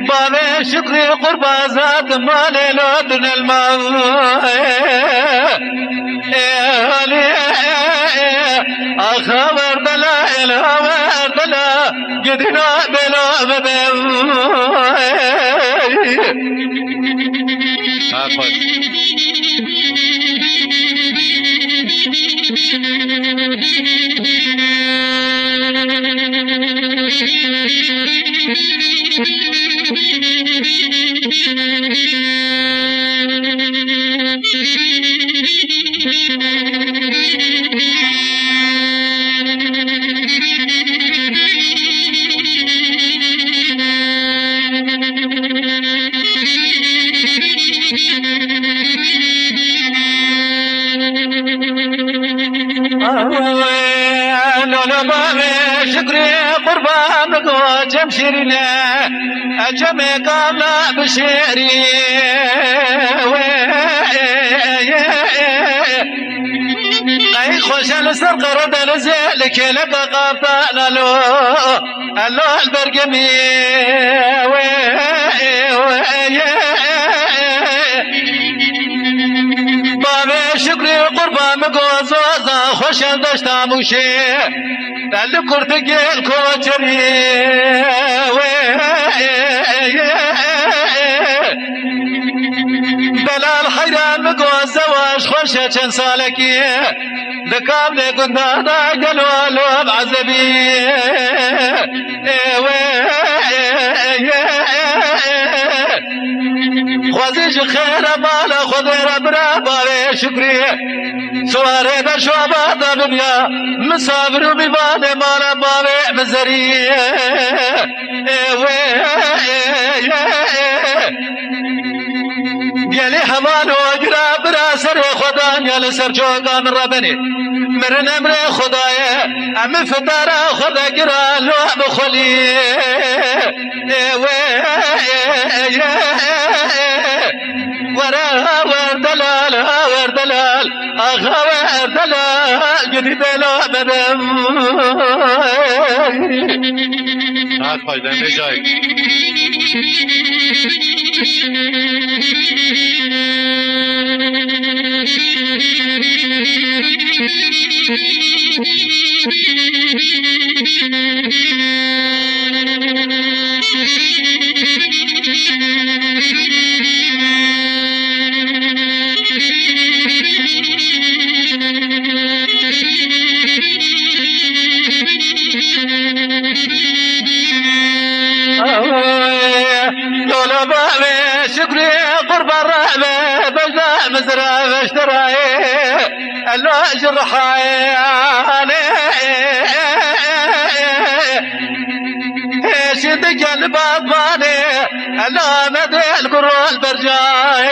بابا شكري قربا ذات مالي لودن الماء أخبر دلائل أخبر دلائل قدنا بلا بدم شكري قربانك وجم شيرنا أجم قامنا بشيري أي خوش السرق رد لزيلك لك قابطان اللو البرقمي بابا شكري قربان مقوز وزا خوش دشتا موشي اللي كرتقين كوتري دلال حيران مقوز زواج خوشة چند سالكي دكام لكن دادا قلوا له بعزبي خوزيج خير مالا خضير برا بابي شكري سواري بشوابا دنيا مسافر بباد مالا بابي مزري قالي حمال وقرا برا سر خدان يا لسر جوقا من ربني مرن امر خدايا ام فتارا خدا قرا لو بخلي ورا وردلال وردلال اخا وردلال جديد لا بدم هات پایدن به جای شكري قرب الرحمة بجنا مزرعة بشتراي اللو جرحاي شدك الباب ماني اللو مدي القرول برجاي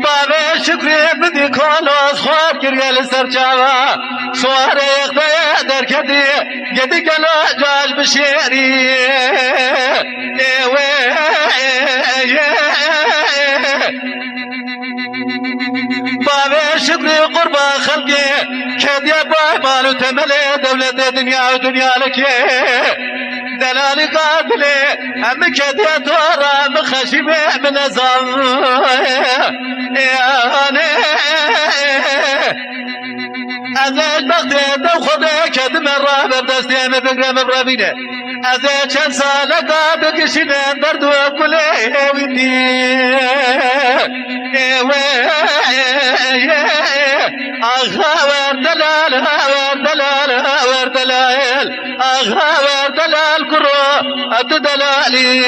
بابا شكري بدي كولوس خوار كريال سرجاوا صواري اخدي دركدي قدي قلو جاج بشيري بابا شكري قربا خلقي كد يا باي مالو تملي دولة دنيا ودنيا لك دلالي قاتلي ام كد يا دورا مخشبي من ازام ازاج بغدي دو خدي كد مرة بردستي مبقى مبرابينه ازاج چند سالة قابل كشنين دردو كله ويدي اغا وردلال وردلال وردلال اغا وردلال كرو اتدلالي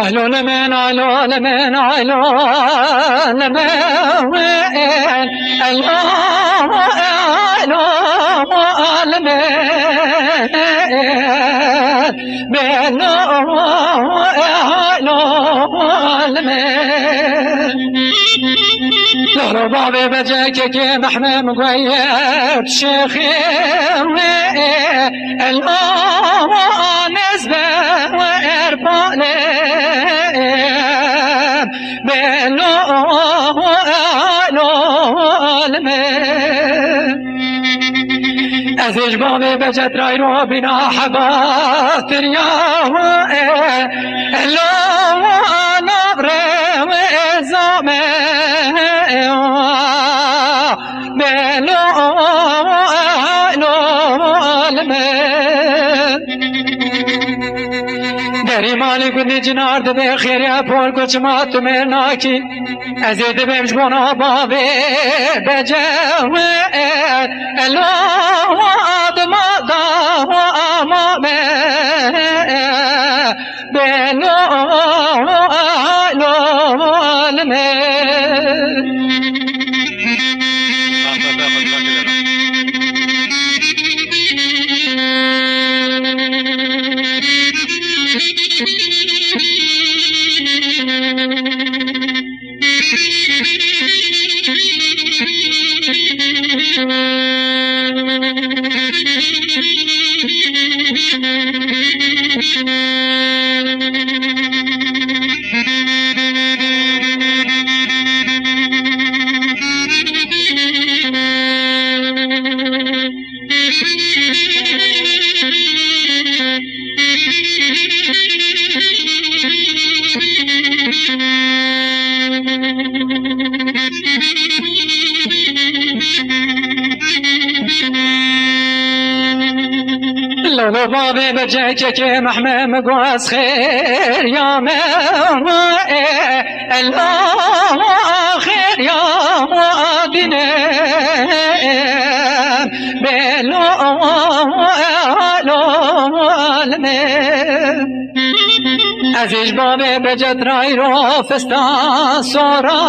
علول من علول من علول من علول من لو بابي بجاك كي محمم قويب شيخي نزبه وإربالي ازیج بابی بجت رای رو بینا حبات ریاو الو نبره و ازامه بلو دری مالی کنی جنار ده خیری پر کچ مات مرناکی ازید بمش بنا بابی بجاو الو آدم آدم آمامه بلو آلوالمه لو بابي بجاك كي محمم قواس خير يا الآخر يا دينه بلو ازیج بابي بجت راي رو فستان سورا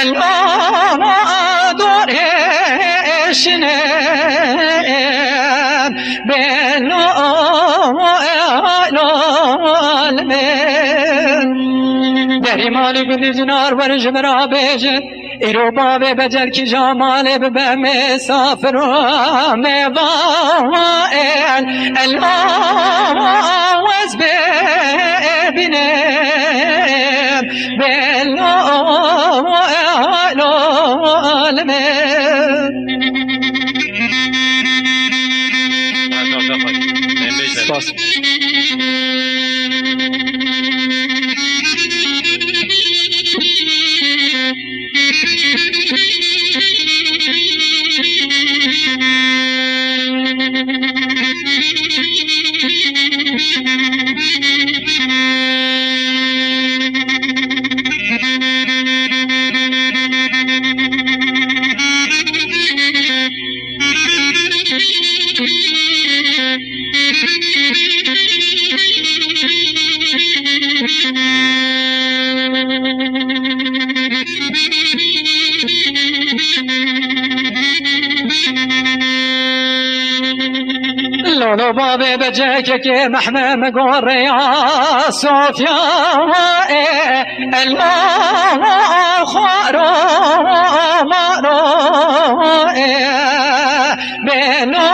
الآدور شنه بلو دری مالی گلی جنار ورش برا بیجن ایرو بابی بجر کی جامالی ببه مسافر و موائل الآواز ببینم Spas. لولو بابي بجاك كي محمم قوري يا صوفيا الآخر مارو بينو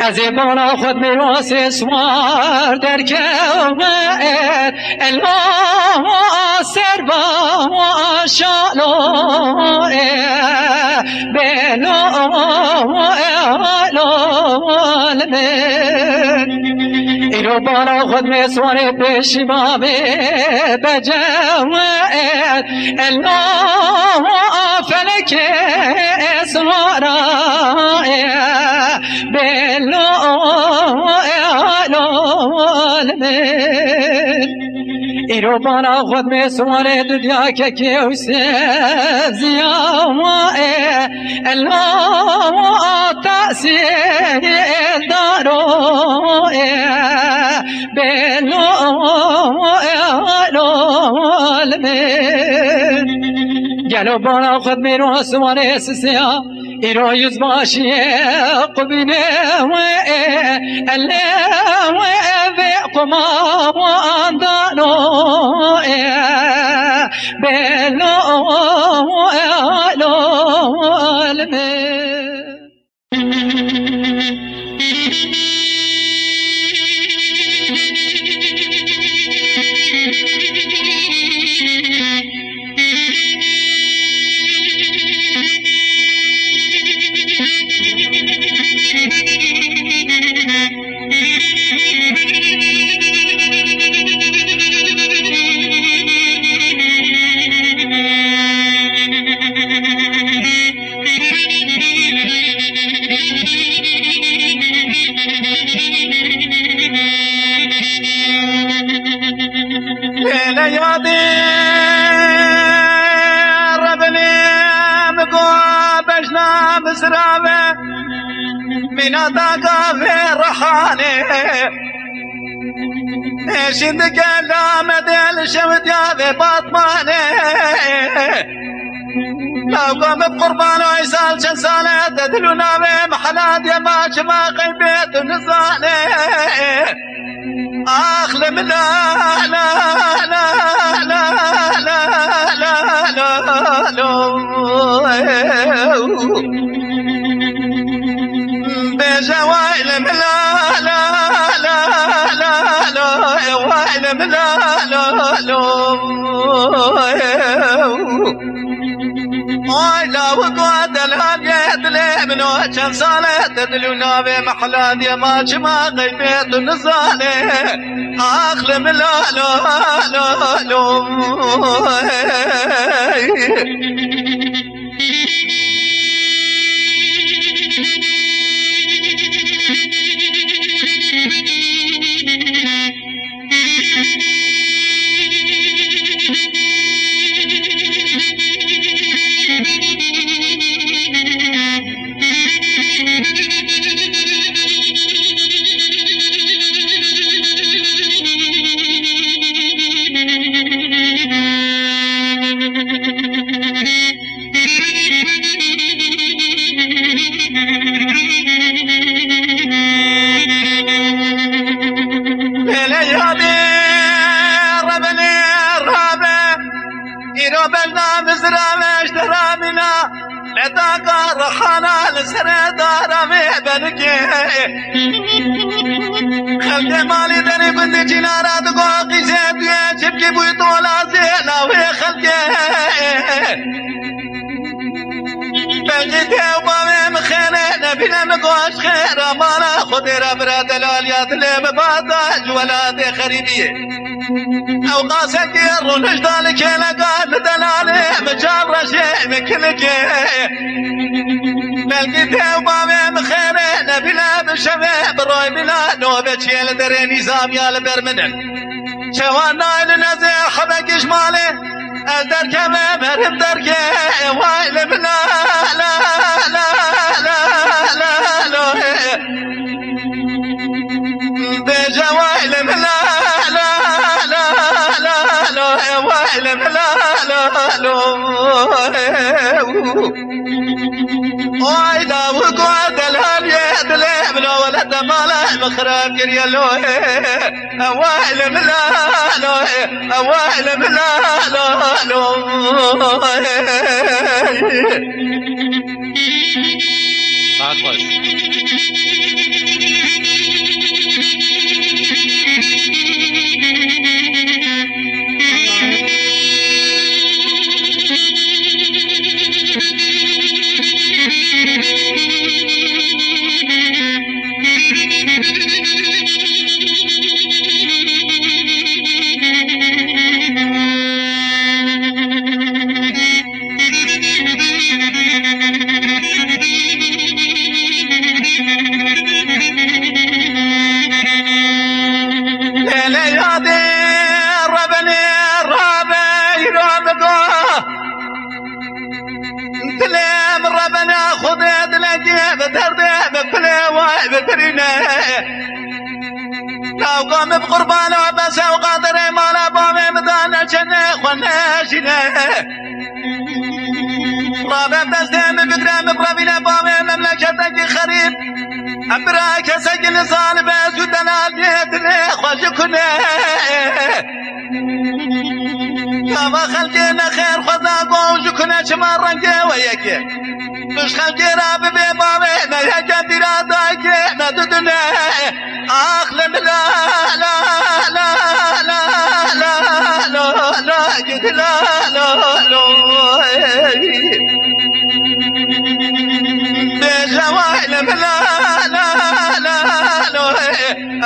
ازيبانا خود میراث سوار در کومت الآسر با شالو ایرو بالا خود می سواره پیشی بابه بجواد الله فلک سواره بلو ایرو بالا خود می سواره دنیا که کیوسه زیامه الله تأثیر دارو بلو گلو بالا خود می رو سواره سسیا ایرو یوز باشیه قبینه الله قما واندانو بلو یادی ربنی مگو بجنام سراوه مینا داغه رحانه شند کلام دل شمت یا باطمانه لو قام بقربان ويسال شن سالة تدلونا بمحلات يا ما شما قيبيت ونزانه أخلم لا لا لا لا لا لا لا لا بجوائلم لا لا لا لا لا وائلم لا لا لا لا وقعد الهام يدلي من وجه صالة تدلونا بمحلات يا ما شما قيبيت ونزانه أخلم لا لا لا لا لتاقى رحانا لسرى دارا ميبنكي خلق مالي دني بنت جنارا دقوقي زيبيا شبكي بوي طولا زينا وي خلقي بلجيتي وبامي مخيني نبينا مقوش خير امانا خدي ربرا دلاليات اللي مبادج ولادي خريبية او قاسك يرو نجدالك لقاد دلالي مجار شيء مكلك بلقيتي وبامي مخيري نبينا بالشباب روي بلا نوبة شيء لدري نظام يا لبرمنن شوانا لنزي حبك شمالي الدركة مرم دركة وايل بلا لا لا لا لا لا بيجا وايل بلا لا لا لا لا وايل بلا لا لا وايدا وقعد الهام يدلي بلا ولد مالا مخرب كريالو وايل بلا لا وايل بلا لا لا بعد باش بدرده بفله وای بترینه ناوقام بقربانه بس وقادر مالا بامي مدانا جنة خناشنه رابع بستهم بقرام برابينا بامي مملكتك خريب أبراك سجل صالب سودنا بيتنا خوشكنا كما خلقنا خير خذا قوشكنا شمال رنجي ويكي مش خلقي رابي بامي ما يجب برادك ما تدنا أخلم لا لا لا لا لا لا لا جد لا لا لا بجوائلم لا لا لا لا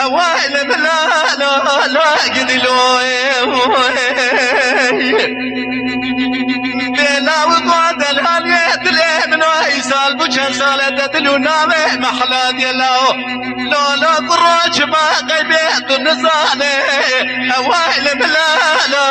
أوائلم لا لا لا جد لا بلا وقعد الهالية من ويسال بوشن سالة تلو نامه محلا ديلاو لا قراج ما غيبت النزانة أوائل بلا لا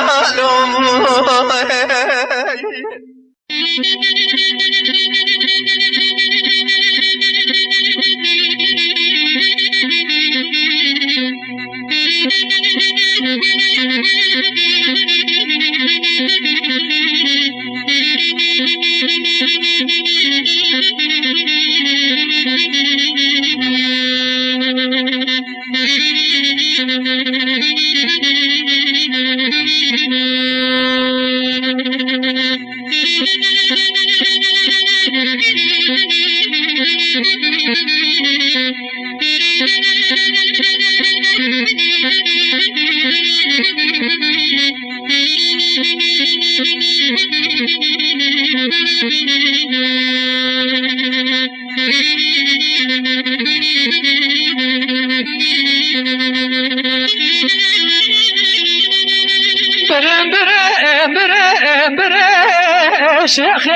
شيخ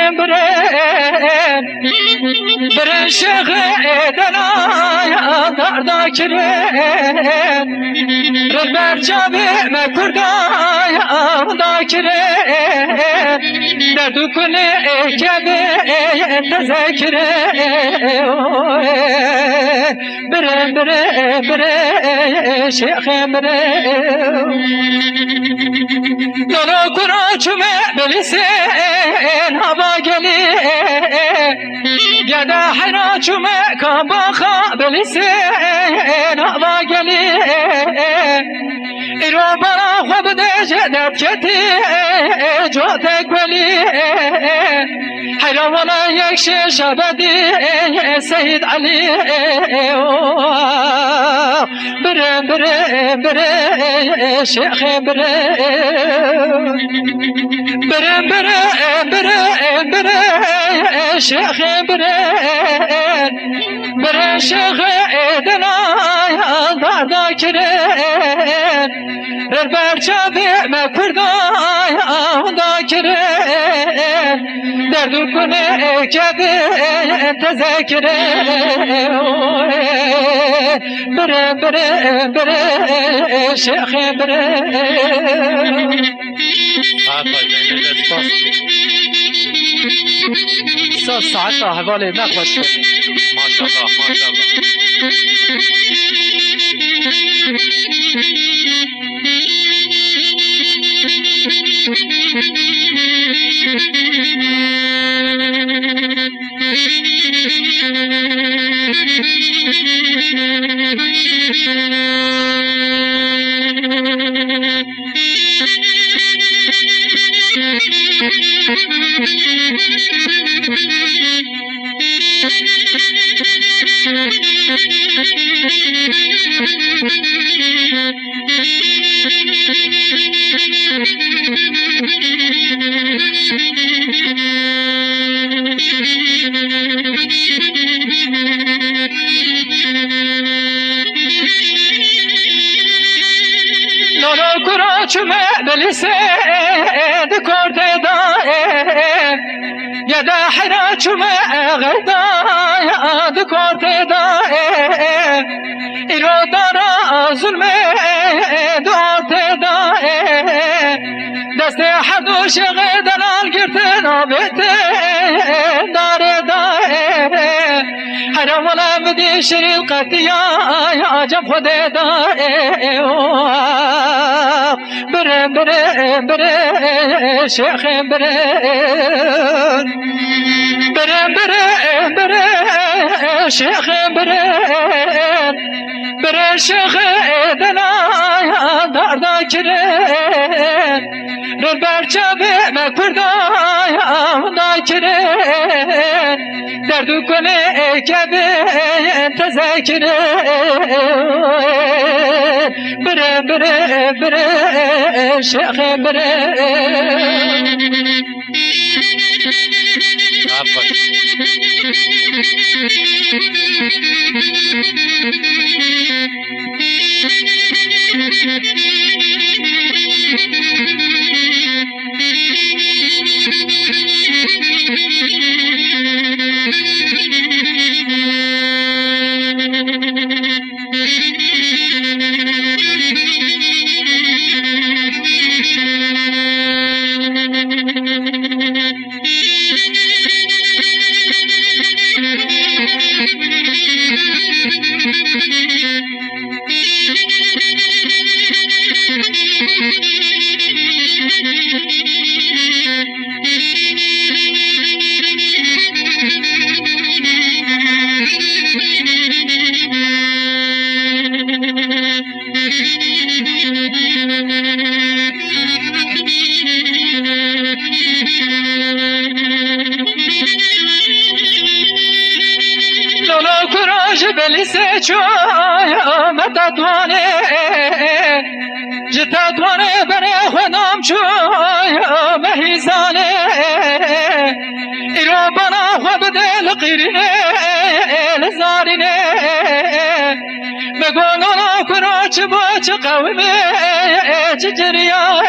برن شيخ دنا يا دار ذاكرين ربر جابي ما كردا يا ذاكرين دردو كني كبي تذكرين برن شيخ دلو كراچمه بلسين هوا گلی گدا حراچمه کاباخا بلسين هوا گلی ایرو برا خوب دجدت کتی جوتک ولی حیرا ولا یک شبدی سید علی بره شیخ بره شيخ برن شيخ دنا يا دار ذاكرين ربر جابي ما كردا يا ذاكرين دردو كني كبي تذكرين بره شيخ بره ساعتها حوالي نقوش ما شاء الله ما شاء الله لولو كراچمه بلسد كورت دائه يدا حراچمه غدا ياد كورت دائه إرو دارا ظلمه دوت دائه دست حدوش غدلال گرتن آبته دار دائه حرام ولا بدي شري القتيا عجب خده دائي بره بره بره شيخ بره بره بره بره شيخ بره بره شيخ دنا داردا كره ربرچه به کردایم داکره دردو کنه که به تذکره بره بره بره شیخ بره بلیسه چای متدوانه جتدوانه بره خودم چای مهیزانه ایرو بنا خود دل قیرینه لزارینه مگونونا کرا چه با چه قومه چه جریاه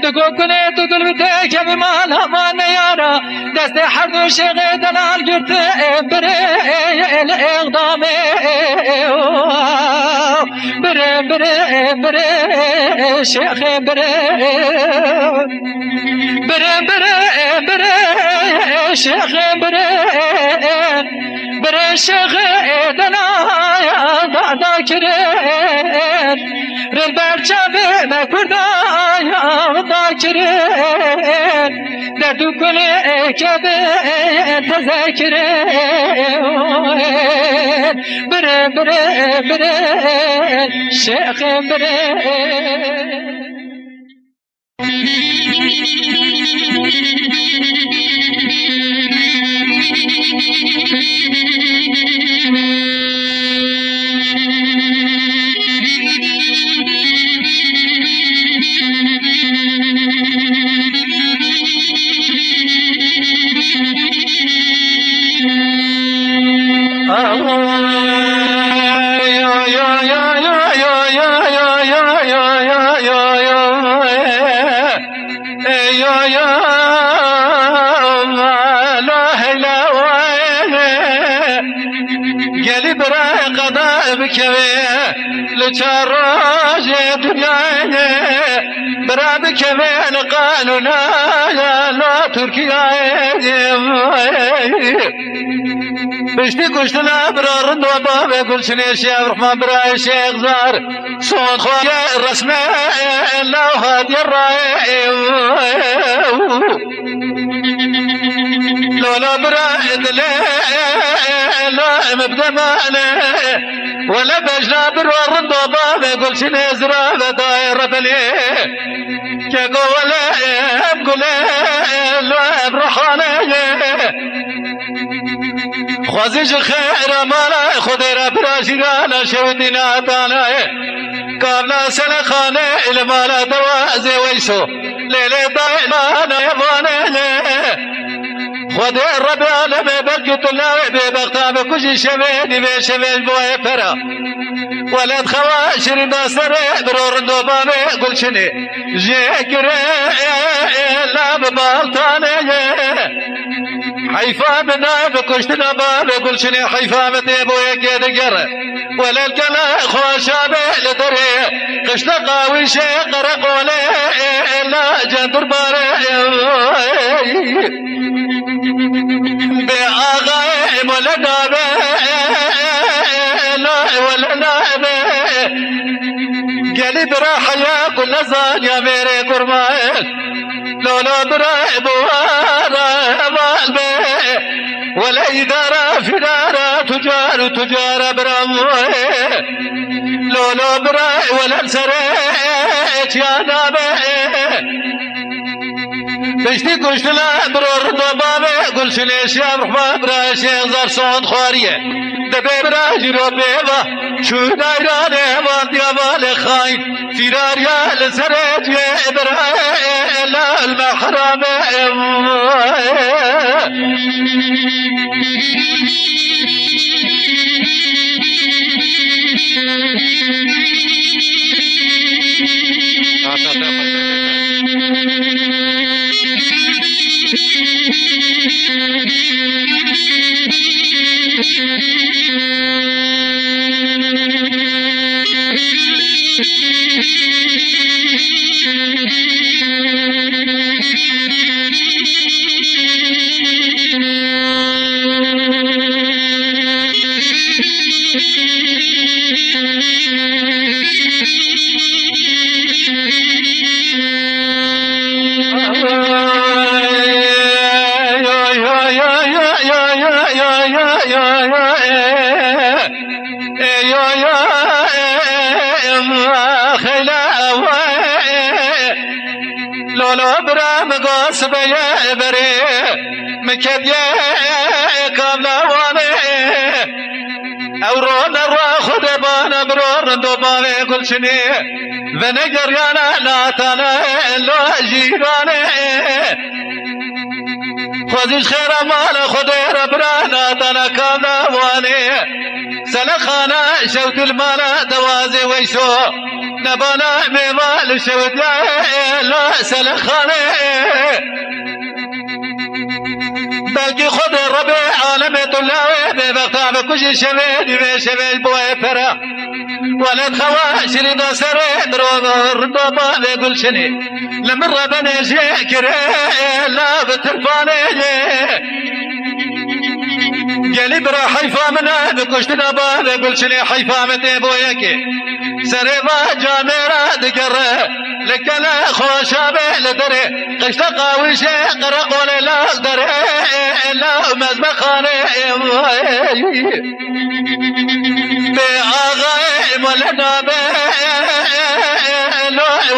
دگو کنه تو دل بده که بمال همان یارا دست هر دو شیخ دلال گرته بره الاقدامه بره بره بره شیخ بره بره بره بره شیخ بره بره شیخ دلال دادا کرن رل برچه به مکردایم دا کرن دردو کنه که به تذکرن بره بره بره شیخ بره گلی برای قضا بکوی لچراج دنیای برای بکوی قانونا لا ترکیه بشتی کشتنا برای رند و باب گلشن شیخ رحمان برای شیخ زار صوت خواه رسمه لوحات الرائع لولا برای دلی لا مبدا معنا ولا بجنا بروا رند و باب گلشن ازرا دایر بلی که قوله بقوله لا برحانه خوازش خیر مالا خود را براشیرانا شودینا تانا قابلا سلخانه المالا دوازه ویسو لیلی دائمانا یبانه خود رب عالم برکت الله ببغتا بکشی شویدی بشویج بوی فرا ولد خواشر ناصر برورندو بامه گلشنی جیکره لاب بالتانه حیفا بنا بکشتنا باب گلشنی حیفا بتی بوی گیدگر ولد کلا خواشابه لدره قشت قاوی شیق رقوله لا جندر باره به آقای مولدا گلی برا حیا کل زانیا میرے قربان لولا برا بوارا اول بے ولا ادارا فرارا تجارا برا لولا برا ولا سريت يا نابه بشتي كشتلا برور ضبابه قل شليش يا رحمة برا شيخ زار صوت خارية دبي برا جرو بيبا شو دايرانه وانتيا بالخاين فرار يا لسريت يا برا لا المحرم لولو برام قصب يا بري مكد يا كاملا واني اورون الرا خد بانا برور دوباوي كل شني ونجر يانا ناتانا لو جيراني خذش خير مال خدير برانا تانا كاملا واني سلخانا شوت المال دوازي ويسو نبانا ميمال شوت لا سلخاني بلكي خد الربيع عالمي طلاوي ببغتا بكوشي شبيدي بشبيد بوي فرح ولد خواش رضا سريد رضا بيقول شني لمن ربنا جيكري لا بترفاني قالي برا حيفا منا بكشت نبا بيقول شني حيفا متي بويكي سريضا جاميرا دقره لكنا خوشابه لدري قشت قاوشي قرق ولا لا دري لا مزمخاني بآغاي ولا نابه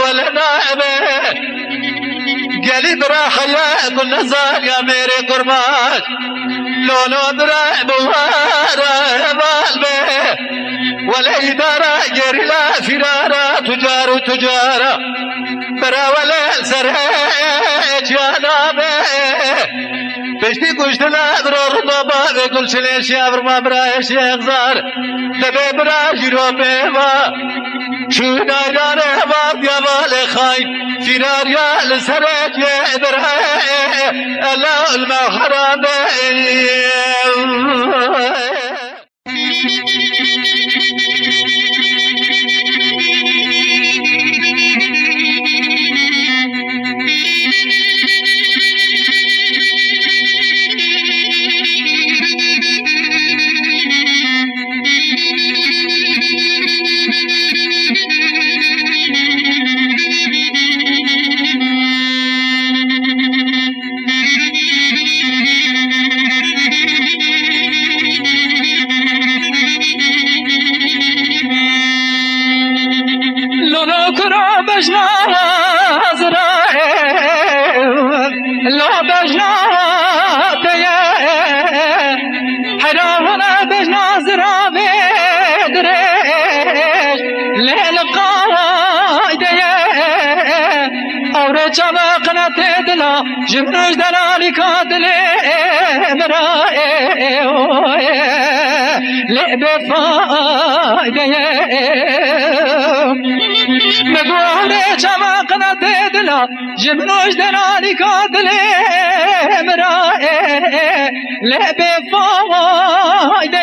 ولا نابه قالي برا حيا كل نزال يا ميري قرماش لولو برا بوارا بالبه ولا إدارة جري لا فرارة تجارة برا ولا سرهج يا نابه بشتي كشت لا برور ضبا بيقول شليش يا برما برا شيخ زار دبي برا جيرو بيبا شو دايرانه باب يا بالخاين فرار يا لسرج يا برا الله المحرم جبرج دلالي كادلي مرائي لعب فايدة مقوري جمع قناة دلا جبرج دلالي كادلي مرائي لعب فايدة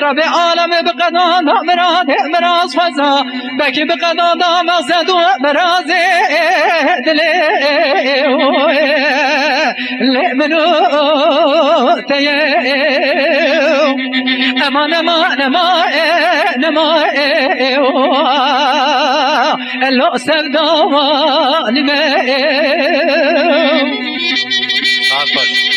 رب عالم بقدان مراد مراز فزا بكي بقدان مقصد مراز دلي لمنو تيو امان امان امان امان الا سوداوان من Saat baş.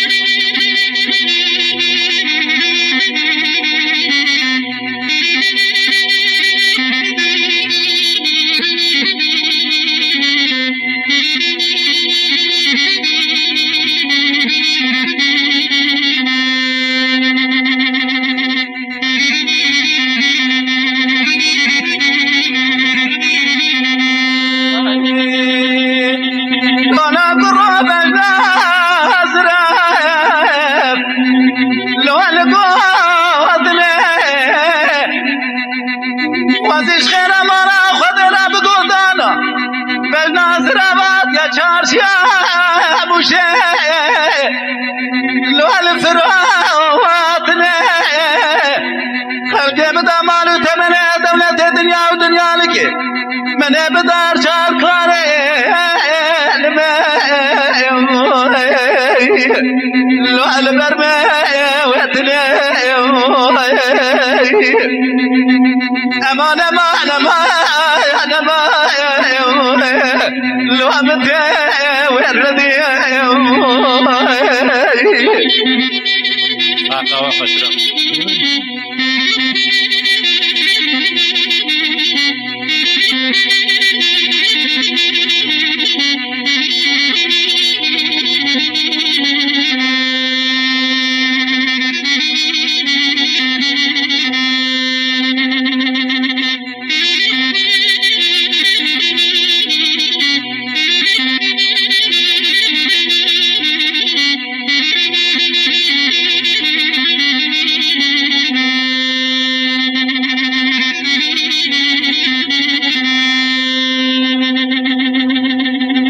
انا قرب الازرق لو القوت وزيش خير مرا خذنا بقودانا بالنازرابات يا چارشيا ابو شيء لو الثروات خلقي بدا مالو تمنى دولة الدنيا ودنيا لك من بدار شاركاري لو البرمي ويتلي امان امان امان امان لو امتي ويردي Saat hava kaçıran.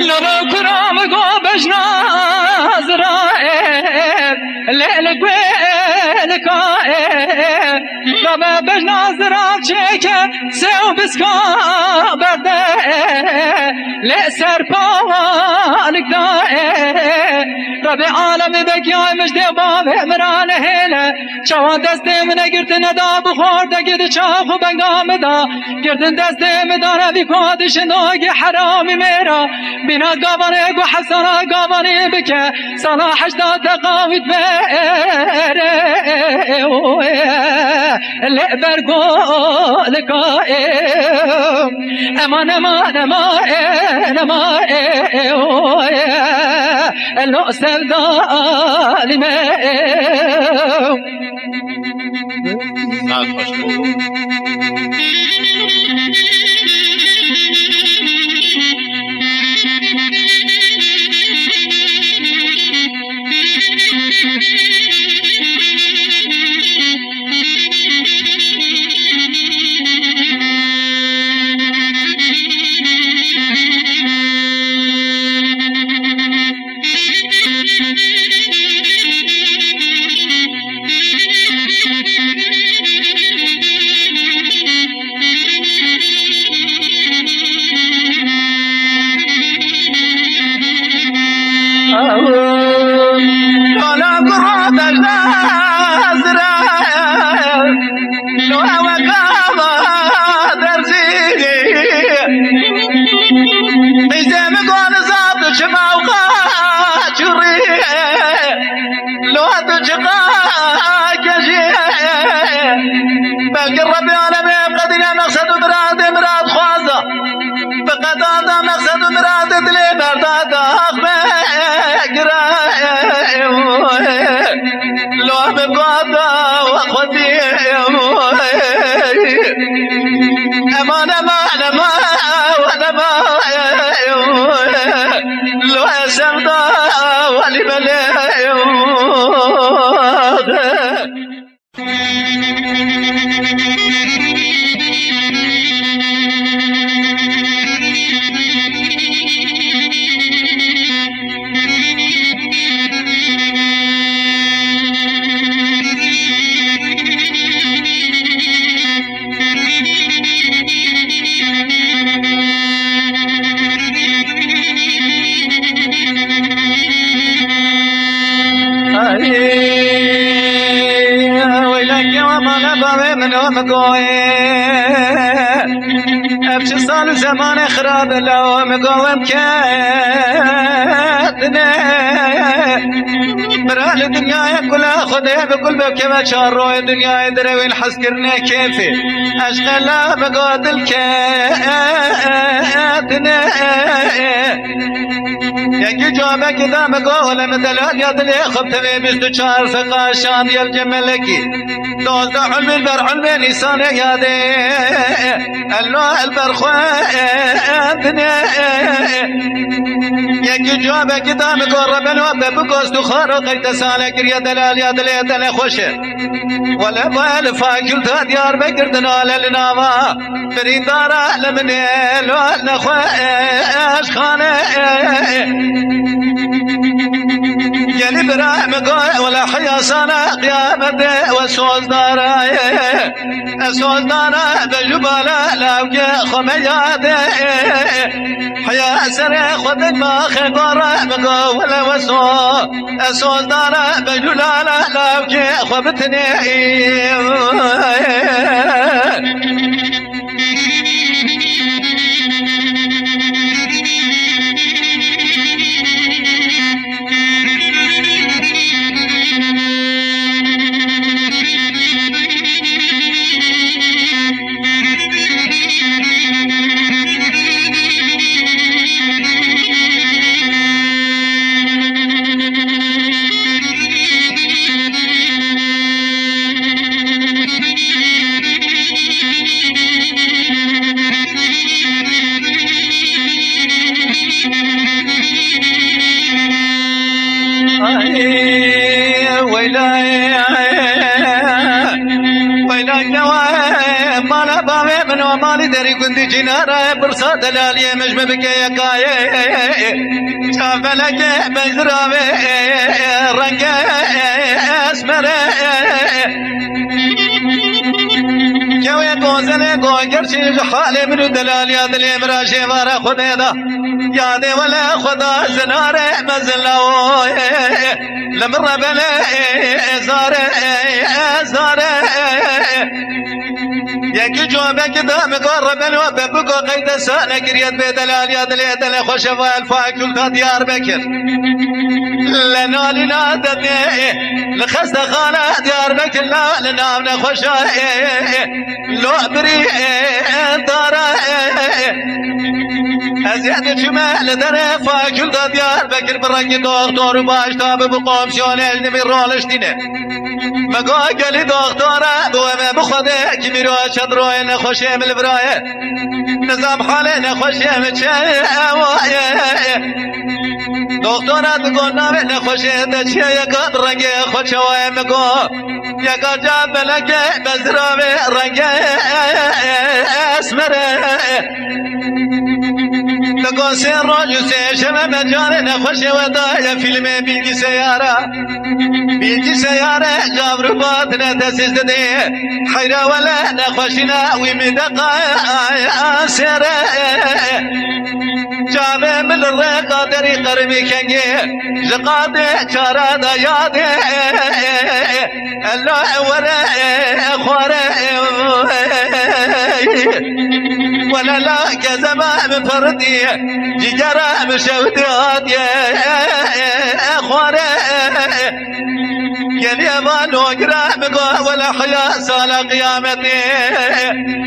لو كرام قوبش نازرائب ليل قويل كائب ربا بش نازرائب شيكا سيو بسكا برده لسر پاوالك دائب ربی عالمی بکیای مجده بابه مرانه هیله چوان دسته منه گرتن دا بخورده گرد چاخو بنگام دا گردن دسته مدانه بی کادش ناگی حرامی میرا بینا گابانه گو حسانا گابانه بکه سالا حجدا تقاوید بره لعبر گول کائم امان امان امان امان لو سودالی من Saat baş. انا قرب الازرق لو وقام درسيني اذا مقول زاد شماوقا جري لو تشقا كشي بقرب عالمي قدنا مقصد مراد مراد خوازه فقد هذا مقصد مراد دلي برداد اخبار لو بقادا واخوتي امان امان امان امان لو سمدا ولي منو مقوي ابش صال زمان خراب لو مقوم كاتنا برال الدنيا كلها خذها بكل بكما شارو الدنيا دروين حسكرنا كيفي اشغل بقاتل كاتنا يجي جوابك إذا مقول مثلا يدلي خبت بيست شهر فقاشان يا الجملكي دوز حلم البرحل من لسان يادي اللو البرخوان يجي جوابك إذا مقول ربنا وببقوس تخار قيت سالك يا دلال يا دلال خوشه ولا بال فاكل ديار بقردنا للناما فريدارا لمني لو نخواش خانه يلي برا مقوي ولا حيا سنة قيامة وسوز دارا سوز دارا بجبالا لوكي خميات حيا سنة خد ما خبرا مقوي ولا وسوز دارا بجلالا لوكي خبتني مالي دري قندي جنارة برصا دلالية مجمع بكي يقاية شافلك بزراوي رنگ اسمر كوي قوزني قوكر شيخ حالي منو دلال يا دلي مراشي وارا خده دا يادي ولا خدا زنارة مزلاو لمر بلا زارة يكي جوابك دا مقرب الوبب بقو قيد سانة قريت بدلال يا دلي خوش والفاكل تا ديار بكر لنا لنا دني لخست خانة ديار بكر لا لنا من خوش لو بري دارا ازياد شمال دري فاكل تا ديار بكر برنج دكتور باش تاب بقوم شون اجنبي رولش دينه مقا قلي دكتورة بوما بخده كبيرو شدروي نخوشي من البراية نظام حالي نخوشي من شاواية دكتورة تقول نامي نخوشي تشي يقاد رنجي خوشواي مقا يقا جاب لك بزراوي رنجي اسمر تقول سين روجو سيشم مجاني نخوشي ودايا فيلمي بيجي سيارة جابر باتنا تسيز دي حيرا ولا نخوشنا ومدقا سيرا جابه من الرقا دري قرمي كنجي جقادي چارا دا يادي الله ورا خوارا ولا لا كزما بفردي جيجرا مشودي هادي خوارا يلي أبانو قرامك ولا حياة سالا قيامتي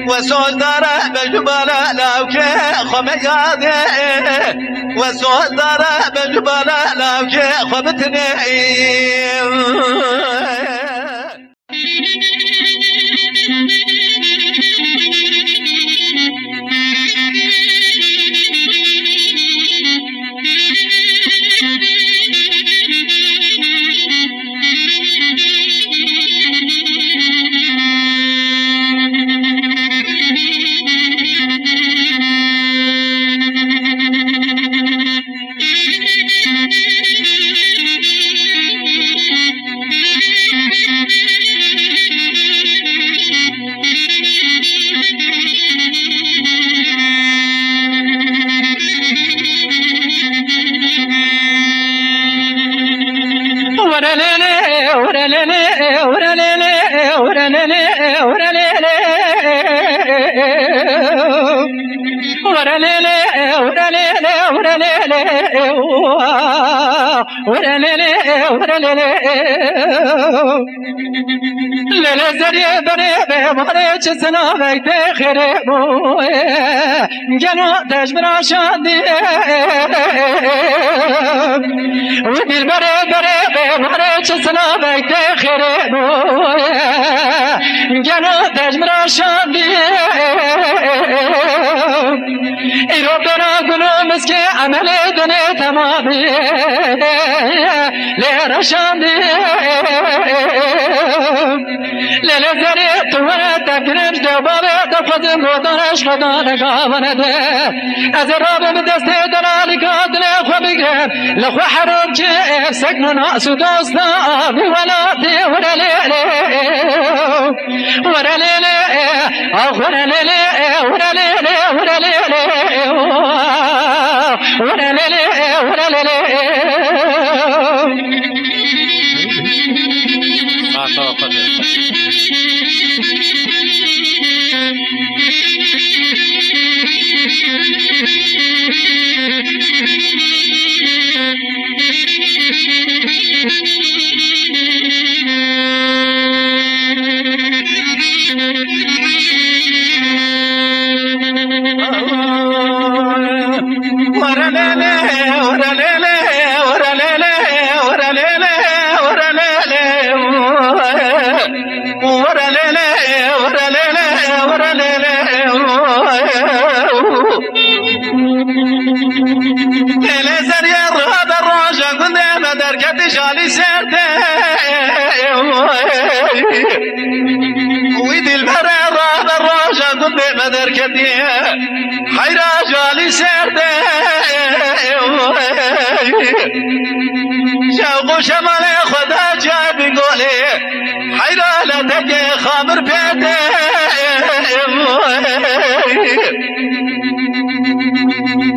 وسوز دارا بجبالا لاوكي خميادي وسوز دارا بجبالا لاوكي خبتني ورا ورا ليلي ورا ليلي ورا ليلي ورا ليلي ورا ليلي ليلي زري بري بمريج سلامك تخري جنو تجبر شادي ودي بري بري بمريج سلامك تخري جنو تجبر شادي ایرو برا گلو مسکی عمل دنی تمامی لیرا شاندی لیلی زری توانه تفکرش دوباره دفت مردانش خدا نگاونه ده از رابم دسته دلالی کادل خو بگرم لخو حرام چه سکن ناس و دوستا بی ولاتی ورا لیلی ورا لیلی ورا لیلی ورا لیلی ورا لیلی ورا لیلی ورا لیلی Sağ جالي سرده ويدي البرارة بالراجة قد بدر كديه حيرا جالي سرده شوق شمال خدا جاي بقولي حيرا لا تجي خامر بيته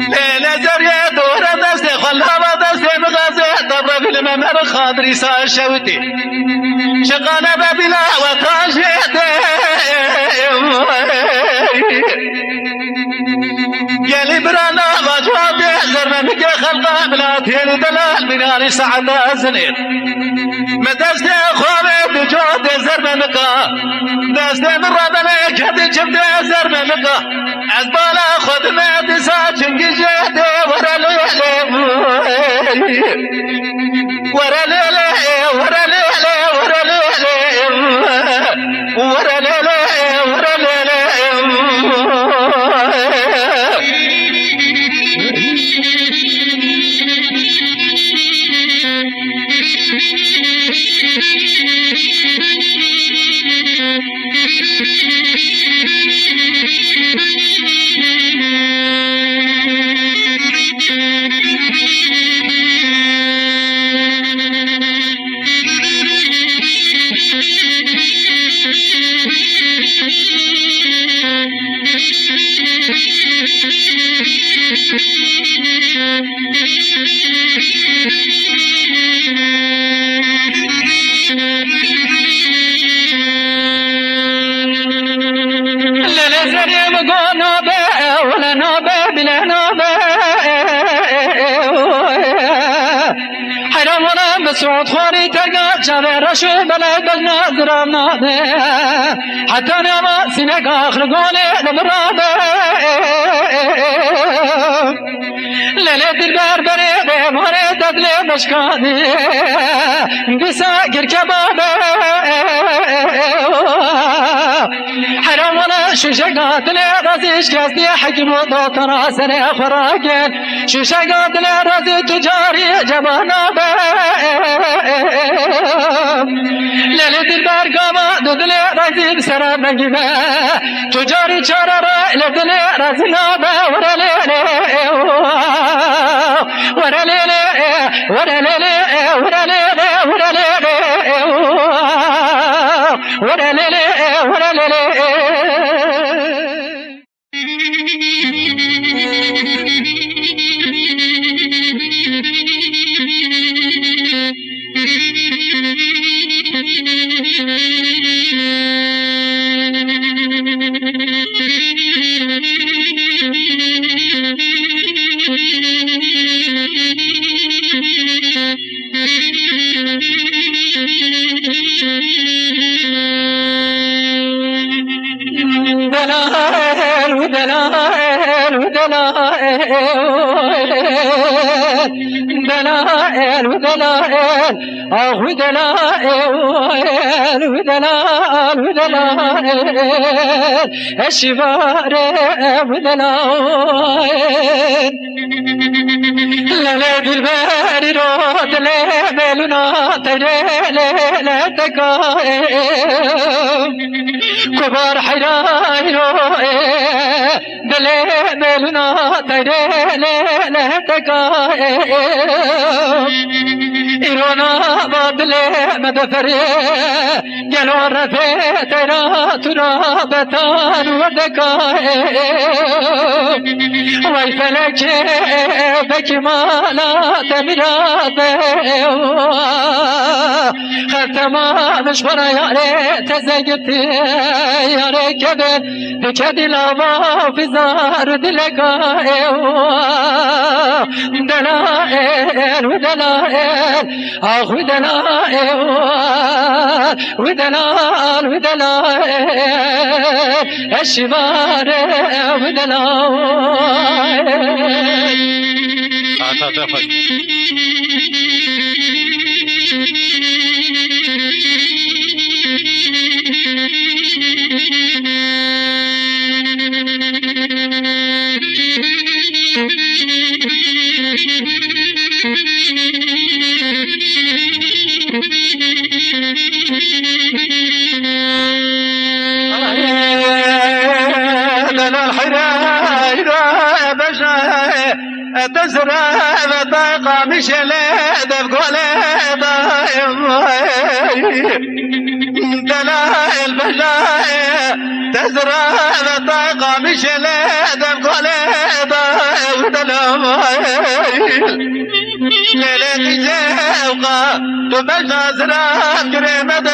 ليلة زرية دورة دستي خلها دستي مغازي طبرة بالممر خاطري صار شوتي شقانة ببلا وطاجيتي يلي برانا وجوابي زرمك خلقا بلاتين دلال بناني سعدا زنين مدستي خوابي بجود زرمك دستي من ربنك هدي جبدي زرمك أزبالا خدمة ساچن جيدي ورا ليلي ورا ليلي ورا ليلي ورا ليلي ورا ليلي ورا ليلي سعود خواري تلقى جابر رشو بلا بلنا زرام ناده حتى نما سنك آخر قولي لبرابه للي دلبر بريده ماري تدلي بشكاني قسا قر كبابه حرام ولا شوشقات رازيش كاسدي حكم وضوطنا سنة خراكين شوشقات رازي تجاري جبانا ليلة البار قاما دودلي رازي بسرا مجيبا تجاري شارارا لدلي رازي نابا ورا ليلي ورا ليلي ورا ليلي ورا ليلي ورا ليلي ورا ليلي ورا ليلي Thank you. دلائل ودلائل ودلائل ودلائل ودلائل الشبار ودلائل للذي الباري رود لملنا تجلل تكائم كبار حيرايرو دلملنا تجلل تكائم إيرونا بدل مدفري جلو رفي ترى ترابتان ودكائم ويفلك بكمالا تمراته ختما مشبر يا ريت تزقت يا ركبت بكدي لما في زار دلقائم دلائل ودلائل ودلائل ودلائل ودلائل الشبار ودلائل تا خوش تزرع بطاقة مش ليدة بقولة ضايم دلائل بجاية تزرع بطاقة مش ليدة بقولة ضايم دلائل ليلة جاوقة تبجى زرام كريمة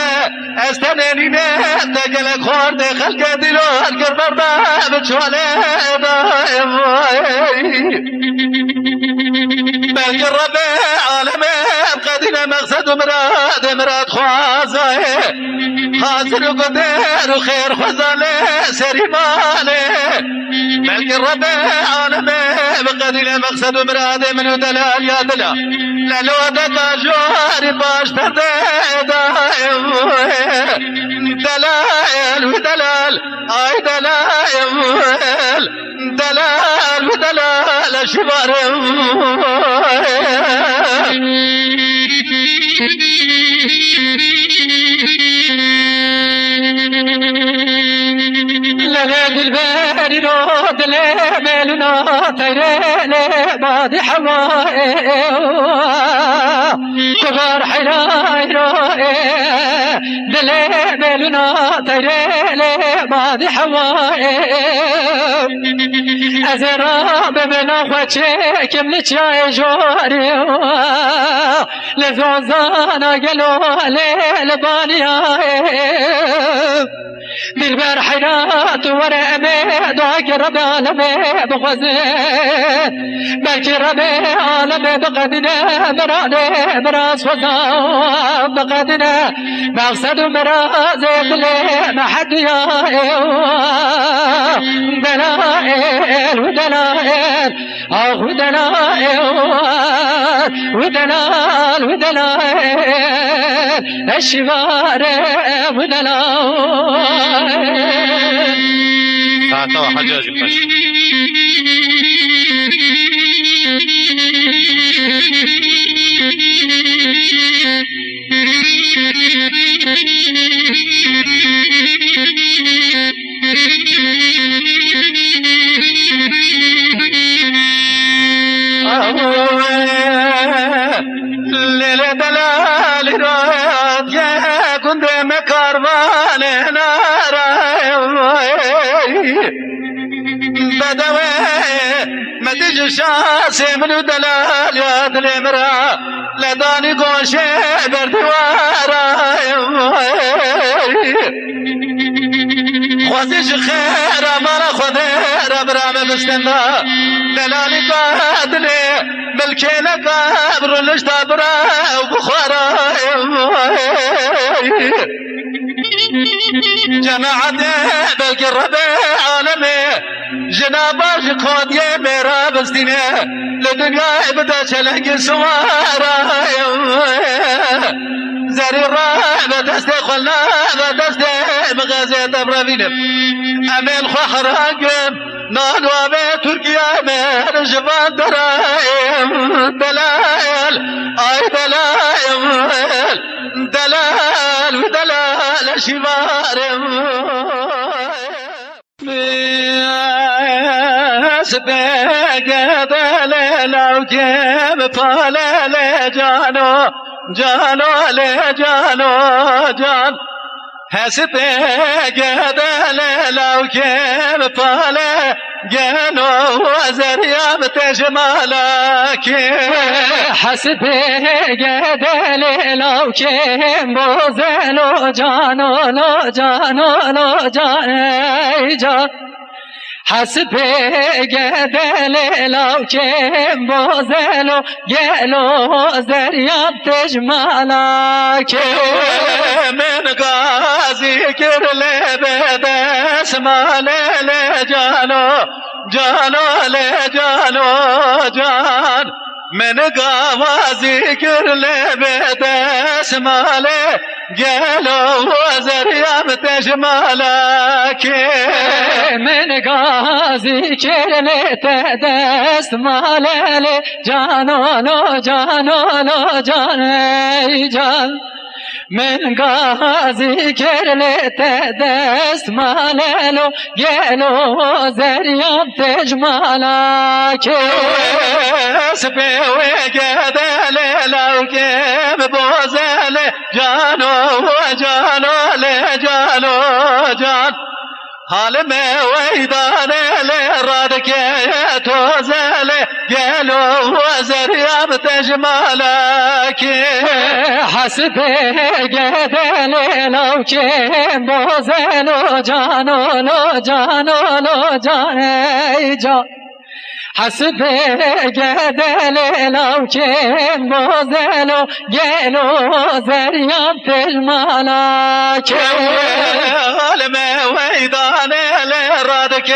استنيني نتك لك خورد خلق دلو القربر باب شوالي ضايم بلك الربيع عالمين قدنا مقصد مراد خوازه خاسر وقدر وخير خزالي سري مالي بلك الربيع عالمين قدنا مقصد مراد من دلال يا دلال للو دقا جواري باش دايم دلائل ودلال اي دلائل دلال ودلال شبار للذي الباري رود لملنا تيرين بعد حوائي كبار حيرايرو دلملنا تيرين بعد حوائي أزراب من أخوتي كملت يا جوري لزوزانا قالوا للبانيا بالبر حيرات ورقمي دعاك ربي عالمي بخوزي بلكي ربي عالمي بقدنا مرادي براس وزام بقدنا مقصد مرازي دلي ما حد يا دلائل ودلائل ودلائل ودلال ودلائل الشبار ودلائل تا حجاج خوش ليلة دلال رايات يا كنت مكربان بدوي ما تجي شاسي من دلال يا دلمرا لداني قوشي بردوارا خوزش خير مالا خذير برام بستندا دلالي قادلي ملكي لقابر لشتابرا وبخارا جماعتي بلقي الربع عالمي جناباش خودي ميرا بستيني لدنيا بدا شلق سوارا زاري الرابع دستي خلنا دستي مغازي تبرابيني امين خو حراقم نانوا بي تركيا من جبان درايم دلائل اي دلائل دلال ودلال شبارم سبق دلال وكيم طالل جانو جانو لجانو جان حسبك دلال وكيم طالل جانو وزريام تجمالك حسبك دلال وكيم بوزلو جانو لو جانو لو جان حسبك دلال وكيم بوزلو جلو زريام تجمالك من غازي كرلي بدس مالي جانو جانو لجانو جان من غازي كرلي بدس مالي جلو زريام تجمالك من غازي كرلي تدس مالي جانو لو جانو لو جان من غازي كرلي تدس مالو جلو زريام تجمالك سبوي قدل لو كيم بوزل جانو وجانو لجانو جان حال ما ويدان لرادك توزل جلو وزريام تجمالك حسبك دلال وكيم بوزلو جانو لو جانو لو جان حسبك دلال وكيم بوزلو جلو زريام تجمالك ما ويدان لرادك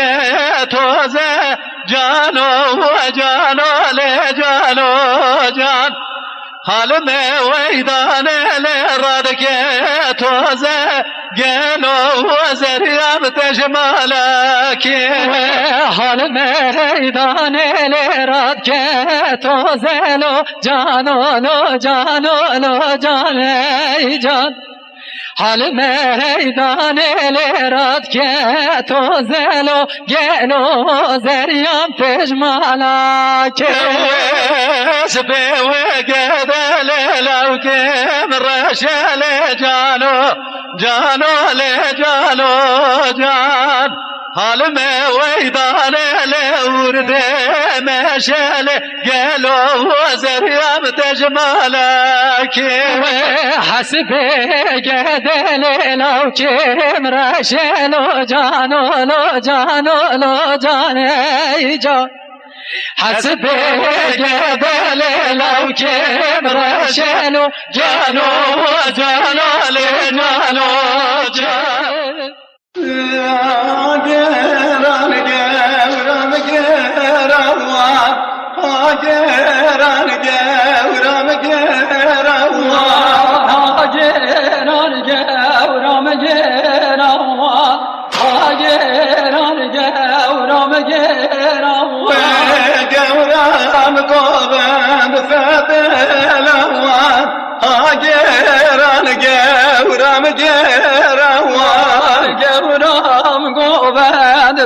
توزل جانو وجانو لجانو جان حال ما ويدان لرادك توزل جانو وزريام تجمالك حال ميدان لرادك توزلو جانو لو جانو لو جان حال ميدان لرادك توزلو جلو زريام تجمالك سبوي قدل لو كيم رشل جانو جانو لجانو جان حال ما ويدان لورد مشل قالوا وزريام تجمالك حسبك دلال وكيم رشل جانو لو جانو لو جان حسبك دلال وكيم رشل جانو وجانو لجانو جان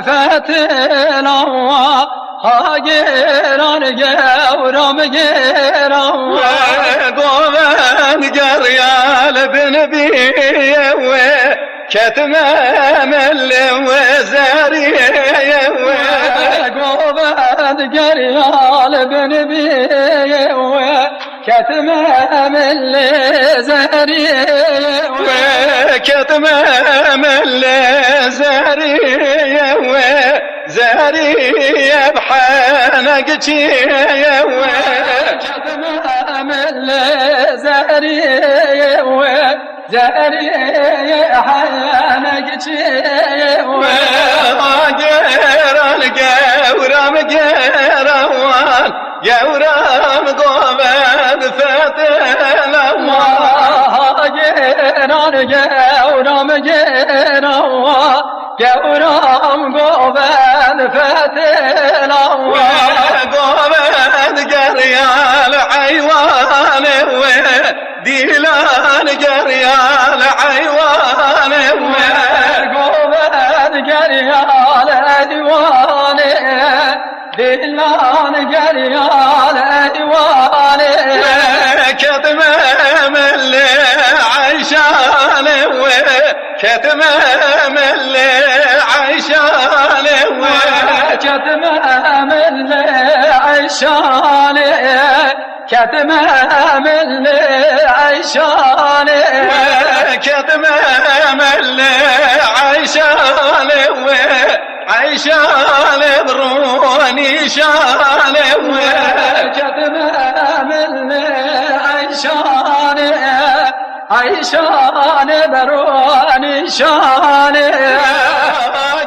فتلوا هاجران جورم جيروا قومن قريال بنبيه كتمام اللي وزاريه قومن قريال بنبيه كتمام اللي زاريه كتمام اللي زاريه زاريه بحنقتي كتمام اللي زاريه زاريه حنقتي Geran gevram gerawan Gevram goven fetelawan Geran gevram gerawan Gevram goven fetelawan Goven geryal hayvan Dilan geryal hayvan Goven geryal hayvan Dilan geryal hayvan Ketme melli ayşane Ketme melli ayşane Ketme milli ayşane Ketme milli ayşane Ketme melli ayşane ayşane bruni şane Ketme milli ayşane ayşane beruni şane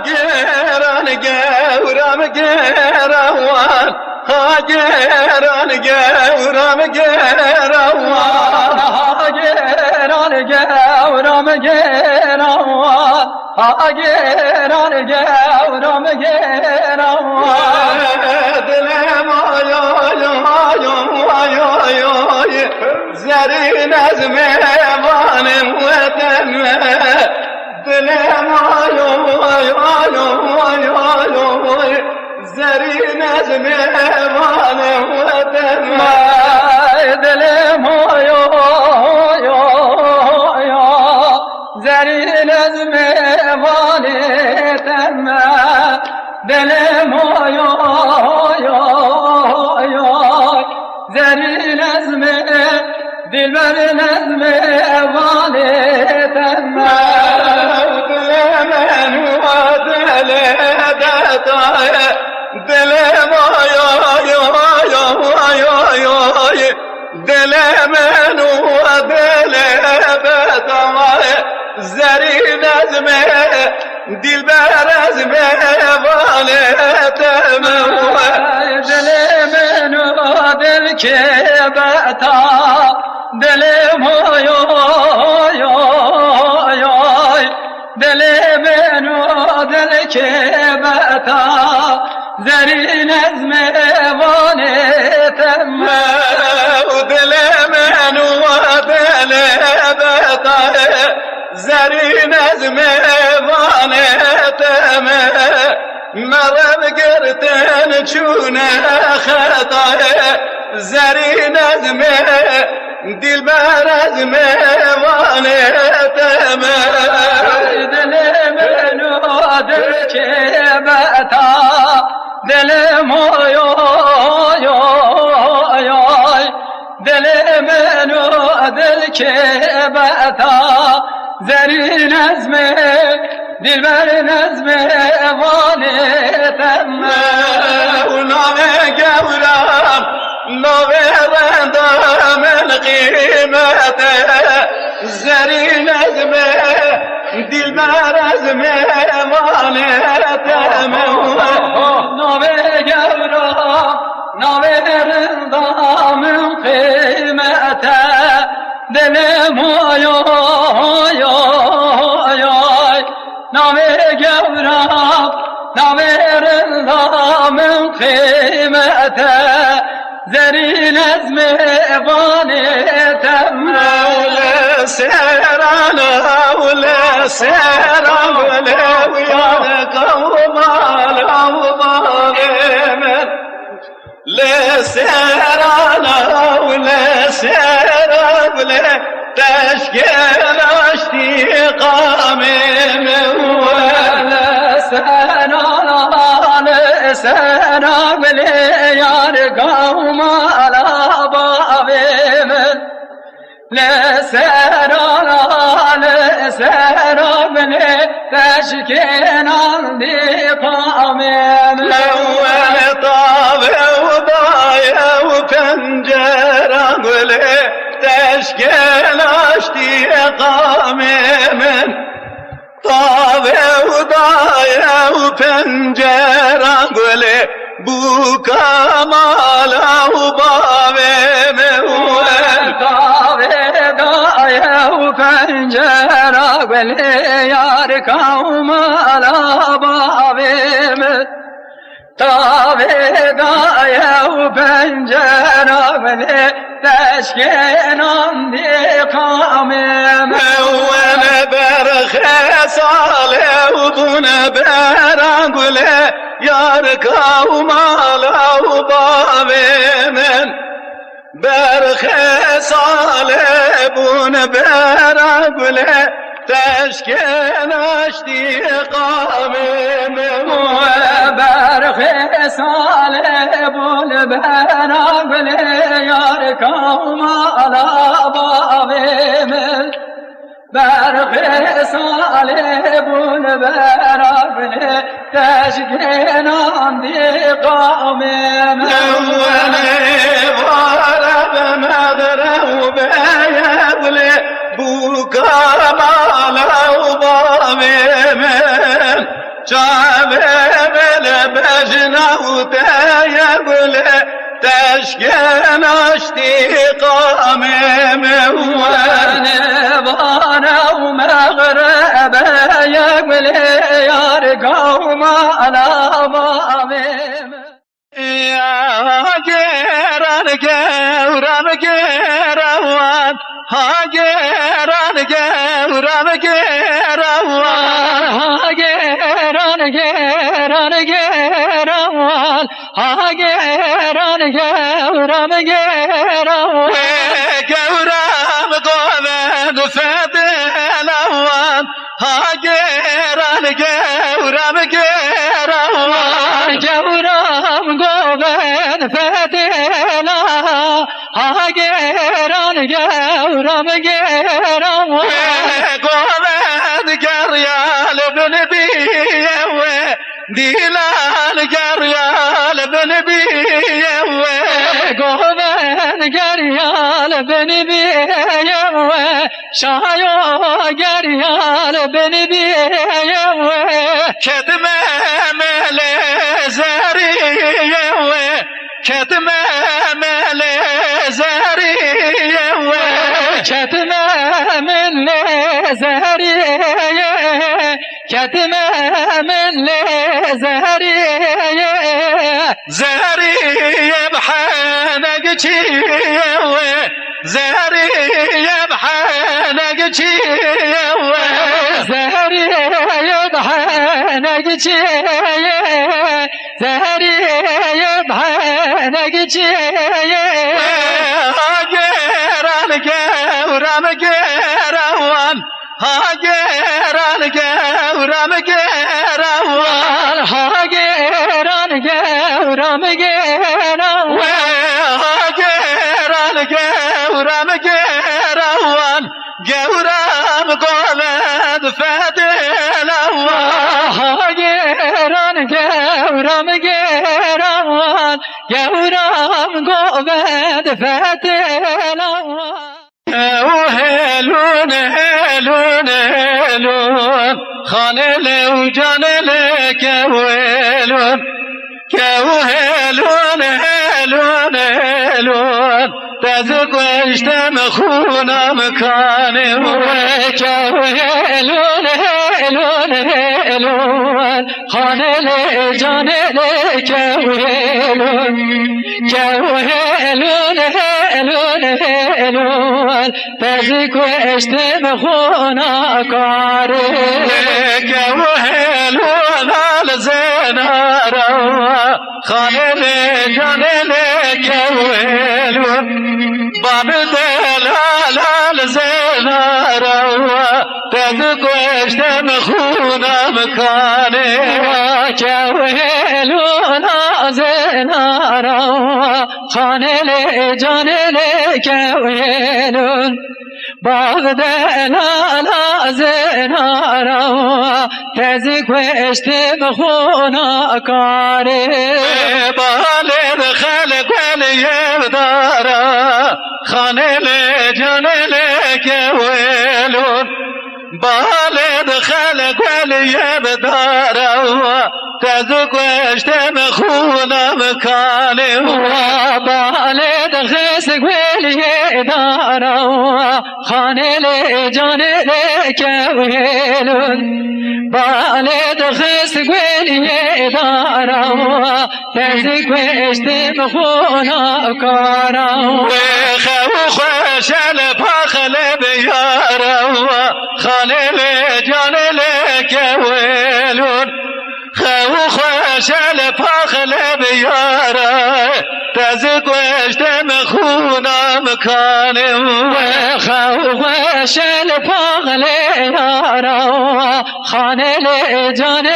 Geran gevram gerawan Geran gevram gerawan Geran gevram gerawan Geran gevram gerawan Dilem ay Zerin ezme vanim vetenme Dilem ay Zerin ezme vanim vetenme Dilim Zerin ezme valitemme Dilim Zerin ezme Dilberin ezme valitemme Dilemen vadele detay Dilem ay Dilemen vadele detay Zerin ezme Dilber ezme valeteme Dilimin dil kebeta Dilim Dilimin dil kebeta Zerin ezme vanetemme Dilemen vadele detay Zerin ezme vaneteme Merem girten çune xetay Zerin ezme Dilber ezme vaneteme Dilimin dil kebeta Dilim Dilimin dil kebeta Zerin ezme Dilberin ezme vanetemme Nave gevram Nave rendamen kıymete Zerin ezme Dilber ezme vaneteme Nave gevram Nave rindamın kıymete Dilim Nave gevram Nave rindamın kıymete Zerin ezme vanetemme سيران ولا سيران ولا ويا قوم الظالم لا سيران ولا سيران ولا تشكيل اشتقام ولا سنا بلي يا قوم على بابهم لا سنا بلي تشكينا بقامهم الأول طابع وضايع وفنجرة ولا تشكيل اشتقام من طابع و پنجره گله بو کمالا و باوه مول کاوه دایه و پنجره گله یار کمالا باوه مول تاوه دایه و پنجره گله تشکنان دی قامه مول برخه ساله و بون برنگله یار کمالا و باوه من برخه ساله بون برنگله تشکنش دی قامه برخ ساله بول برنگله یار کمالا باوه من برخ ساله بول برنگله تشکنان دی قامه اول وارب مدره و بیبله بو کمالا و باوه من شعبه بله بجنه و تیبله تشکنش دی قامه وانا بانا ومغرب يقبل يار قوم على بابهم يا جيران جوران جيروان ها جيران جوران جيروان ها جيران جيران جيروان ها جيران جوران جيروان جوران قومن فتلوان ها جيران جوران جيروان جوران قومن فتلا ها جيران جوران جيروان قومن جريال بن بيوه ديلان جريال بن بيوه قومن جريال بن بيوه شايو جريال بن بيوه كتم مل زريوه كتم مل زريوه كتم من زهريه كتم من زهريه زهريه بحنق تشيوه زهريه بحنق تشيوه زهريه بحنق تشيوه زهريه بحنق تشيوه هاجران جوران جيروان هاجران جوران جيروان هاجران جوران جيروان هاجران جوران جيروان جوران قومد فتلوان هاجران جوران جيروان جوران قومد فتلوان وهلون هلون هلون خانل وجانل كوهلون كوهلون هلون هلون تزق واشتم خونا مكان كوهلون هلون هلون خانل جانل كوهلون كوهلون هلون هلون تزق واشتم خونا كاري كوهلون الزنارة خانل جانل كوهلون باب دلال الزنارة تذق واشتم خونا مكاني كوهلون زنارة خانل جانل كوهلون باغ دلال زنارة تزق واشتم خونا كاري بالد خلق واليبدارا خانل جانل كوهلون بالد دخل قولي بداره تذوق واشتم خونا مكاني بالد خس قولي داره خانه لجان لكويلون بالد خس قولي داره تذوق واشتم خونا كاره خوش البخل بياره خانه لجان لكويلون خوش البخل بياره تزق واشتم خونا مكاني خوش البخل ياره خانه لجان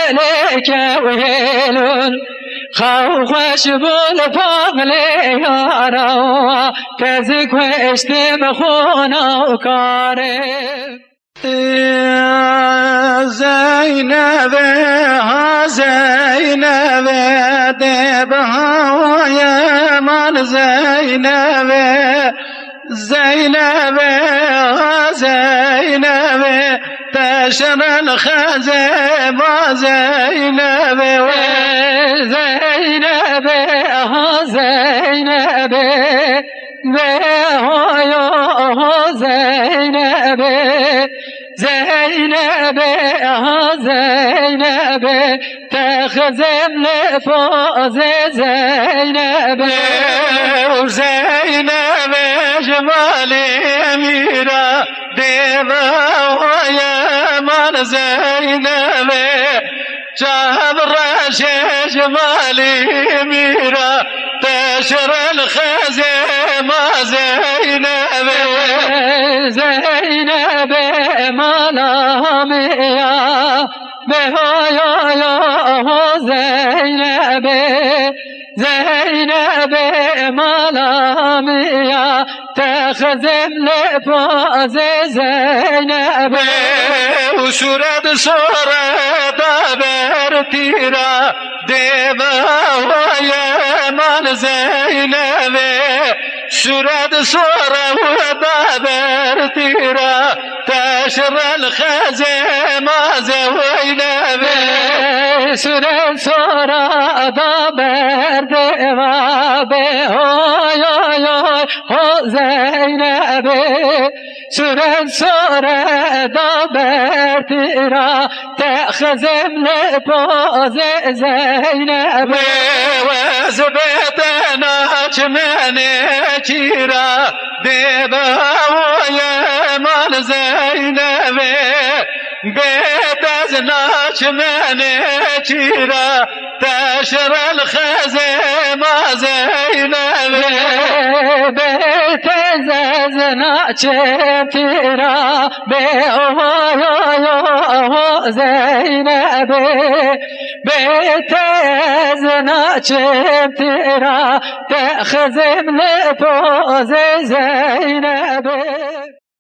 لكويلون خوش بالبخل ياره تزق واشتم خونا كاره زينب ها زينب دبها يا من زينب زينب ها زينب تشر الخزب زينب زينب ها زينب يا زينب زينب زينب تخزم لفوز زينب وزينب جمالي أميرة ديبا ويا من زينب جاب الرشي جمالي أميرة تشر الخزيم زينب زينب ملامية بهايا زينب زينب ملامية تخزم لفوز زينب وسورد صورة دابر تيرا ديبا ويا من زينب سورد صورة ودابر تيرا تشر الخزيم زينب سورد صورة دابر تيرا بهايا زينب سورد صورة دابر تيرا تخزم لفوز زينب وزبتنا جماني كيرا ديبا ويا من زينب بيت ازناش ماني كيرا تشر الخزيم زينب بيت ازناش كيرا بهايا زينب بيت ازناش كيرا تخزم لفوز زينب